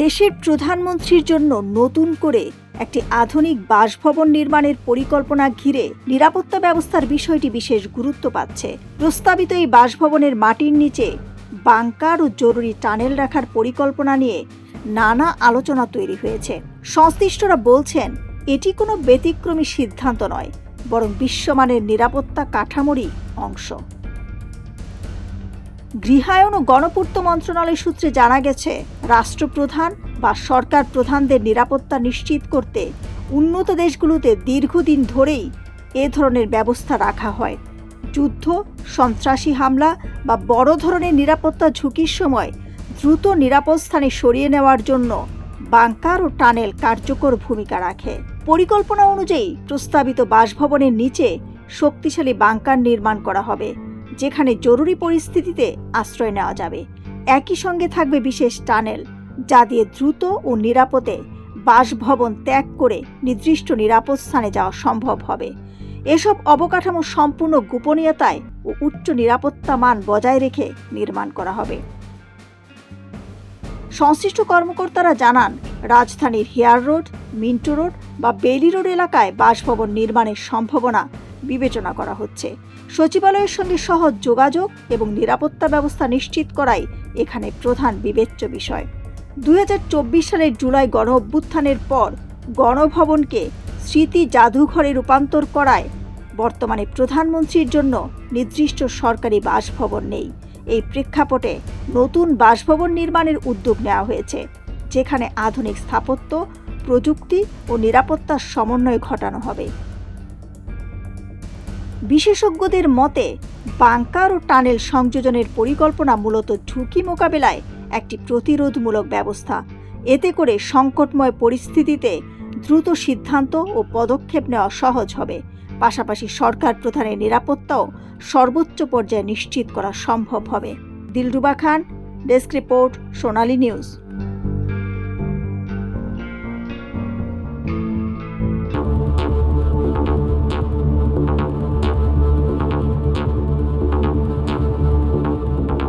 দেশের প্রধানমন্ত্রীর জন্য নতুন করে একটি আধুনিক বাসভবন নির্মাণের পরিকল্পনা ঘিরে নিরাপত্তা ব্যবস্থার বিষয়টি বিশেষ গুরুত্ব পাচ্ছে। প্রস্তাবিত এই বাসভবনের মাটির নিচে বাংকার ও জরুরি টানেল রাখার পরিকল্পনা নিয়ে নানা আলোচনা তৈরি হয়েছে। সংশ্লিষ্টরা বলছেন, এটি কোনো ব্যতিক্রমী সিদ্ধান্ত নয়, বরং বিশ্বমানের নিরাপত্তা কাঠামোরই অংশ। গৃহায়ন ও গণপূর্ত মন্ত্রণালয় সূত্রে জানা গেছে, রাষ্ট্রপ্রধান বা সরকার প্রধানদের নিরাপত্তা নিশ্চিত করতে উন্নত দেশগুলোতে দীর্ঘদিন ধরেই এ ধরনের ব্যবস্থা রাখা হয়। যুদ্ধ, সন্ত্রাসী হামলা বা বড় ধরনের নিরাপত্তা ঝুঁকির সময় দ্রুত নিরাপদ স্থানে সরিয়ে নেওয়ার জন্য বাংকার ও টানেল কার্যকর ভূমিকা রাখে। পরিকল্পনা অনুযায়ী প্রস্তাবিত বাসভবনের নিচে শক্তিশালী বাংকার নির্মাণ করা হবে, যেখানে জরুরি পরিস্থিতিতে আশ্রয় নেওয়া যাবে। একই সঙ্গে থাকবে বিশেষ টানেল, যা দিয়ে দ্রুত ও নিরাপদে বাসভবন ত্যাগ করে নির্দিষ্ট নিরাপদ স্থানে যাওয়া সম্ভব হবে। এসব অবকাঠামো সম্পূর্ণ গোপনীয়তায় ও উচ্চ নিরাপত্তা মান বজায় রেখে নির্মাণ করা হবে। সংশ্লিষ্ট কর্মকর্তারা জানান, রাজধানীর হেয়ার রোড, মিন্টো রোড বা বেইলি রোড এলাকায় বাসভবন নির্মাণের সম্ভাবনা বিবেচনা করা হচ্ছে। সচিবালয়ের সঙ্গে সহজ যোগাযোগ এবং নিরাপত্তা ব্যবস্থা নিশ্চিত করাই এখানে প্রধান বিবেচ্য বিষয়। 2024 সালের জুলাই গণ অভ্যুত্থানের পর গণভবনকে স্মৃতি জাদুঘরে রূপান্তর করায় বর্তমানে প্রধানমন্ত্রীর জন্য নির্দিষ্ট সরকারি বাসভবন নেই। এই প্রেক্ষাপটে নতুন বাসভবন নির্মাণের উদ্যোগ নেওয়া হয়েছে, যেখানে আধুনিক স্থাপত্য, প্রযুক্তি ও নিরাপত্তার সমন্বয় ঘটানো হবে। বিশেষজ্ঞদের মতে, বাংকার ও টানেল সংযোজনের পরিকল্পনা মূলত ঝুঁকি মোকাবেলায় একটি প্রতিরোধমূলক ব্যবস্থা। এতে করে সংকটময় পরিস্থিতিতে দ্রুত সিদ্ধান্ত ও পদক্ষেপ নেওয়া সহজ হবে। পাশাপাশি সরকার প্রধানের নিরাপত্তাও সর্বোচ্চ পর্যায়ে নিশ্চিত করা সম্ভব হবে। দিলরুবা খান, ডেস্ক রিপোর্ট, সোনালী নিউজ।